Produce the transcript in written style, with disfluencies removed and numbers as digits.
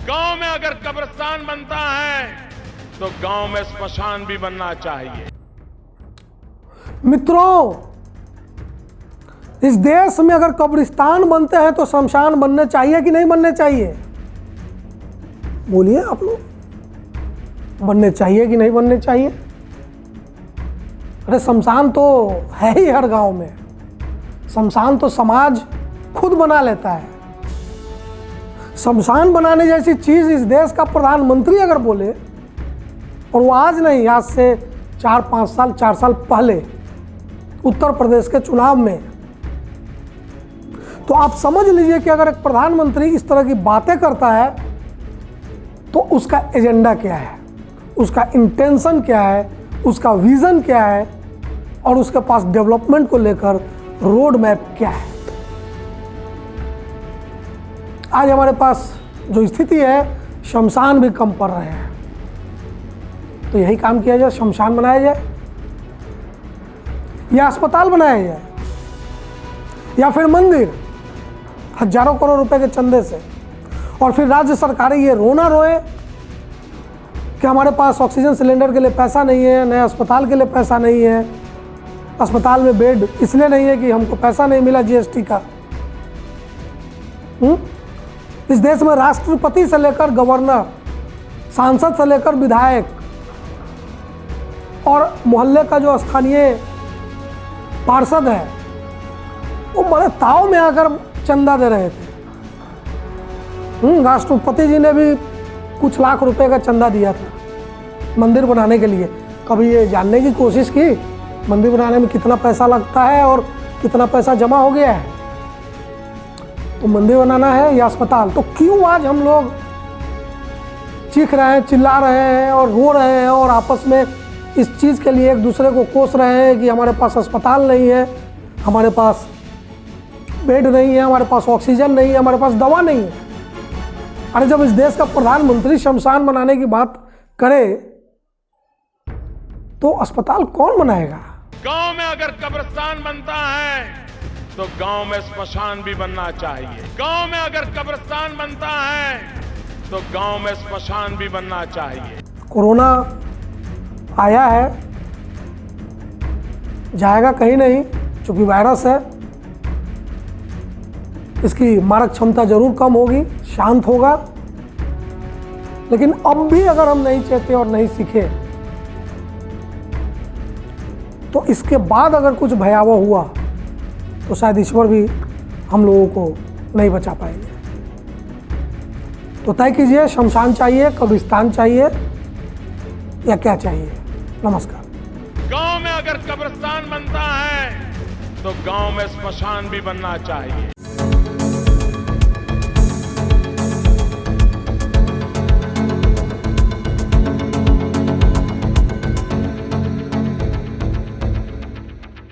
गांव में अगर कब्रिस्तान बनता है तो गांव में स्मशान भी बनना चाहिए। मित्रों, इस देश में अगर कब्रिस्तान बनते हैं तो शमशान बनने चाहिए कि नहीं बनने चाहिए? बोलिए आप लोग, बनने चाहिए कि नहीं बनने चाहिए? अरे शमशान तो है ही हर गांव में। शमशान तो समाज खुद बना लेता है। शमशान बनाने जैसी चीज इस देश का प्रधानमंत्री अगर बोले, और वो आज नहीं, आज से 4 साल पहले उत्तर प्रदेश के चुनाव में, तो आप समझ लीजिए कि अगर एक प्रधानमंत्री इस तरह की बातें करता है तो उसका एजेंडा क्या है, उसका इंटेंशन क्या है, उसका विजन क्या है, और उसके पास डेवलपमेंट को लेकर रोड मैप क्या है। आज हमारे पास जो स्थिति है, शमशान भी कम पड़ रहे हैं, तो यही काम किया जाए, शमशान बनाया जाए या अस्पताल बनाया जाए या फिर मंदिर, हजारों करोड़ रुपए के चंदे से, और फिर राज्य सरकारें ये रोना रोए कि हमारे पास ऑक्सीजन सिलेंडर के लिए पैसा नहीं है, नए अस्पताल के लिए पैसा नहीं है, अस्पताल में बेड इसलिए नहीं है कि हमको पैसा नहीं मिला जीएसटी का। इस देश में राष्ट्रपति से लेकर गवर्नर, सांसद से लेकर विधायक और मोहल्ले का जो स्थानीय पार्षद है, वो बड़े ताव में आकर चंदा दे रहे थे। राष्ट्रपति जी ने भी कुछ लाख रुपए का चंदा दिया था मंदिर बनाने के लिए। कभी ये जानने की कोशिश की मंदिर बनाने में कितना पैसा लगता है और कितना पैसा जमा हो गया है? तो मंदिर बनाना है या अस्पताल, तो क्यों आज हम लोग चीख रहे हैं, चिल्ला रहे हैं और रो रहे हैं और आपस में इस चीज़ के लिए एक दूसरे को कोस रहे हैं कि हमारे पास अस्पताल नहीं है, हमारे पास बेड नहीं है, हमारे पास ऑक्सीजन नहीं है, हमारे पास दवा नहीं है। अरे जब इस देश का प्रधानमंत्री शमशान बनाने की बात करे तो अस्पताल कौन बनाएगा? गांव में अगर कब्रिस्तान बनता है तो गांव में स्मशान भी बनना चाहिए। गांव में अगर कब्रिस्तान बनता है तो गांव में स्मशान भी बनना चाहिए। कोरोना आया है, जाएगा कहीं नहीं, क्योंकि वायरस है। इसकी मारक क्षमता जरूर कम होगी, शांत होगा, लेकिन अब भी अगर हम नहीं चेते और नहीं सीखे तो इसके बाद अगर कुछ भयावह हुआ तो शायद ईश्वर भी हम लोगों को नहीं बचा पाएंगे। तो तय कीजिए, शमशान चाहिए, कब्रिस्तान चाहिए या क्या चाहिए? नमस्कार। गांव में अगर कब्रिस्तान बनता है तो गांव में स्मशान भी बनना चाहिए।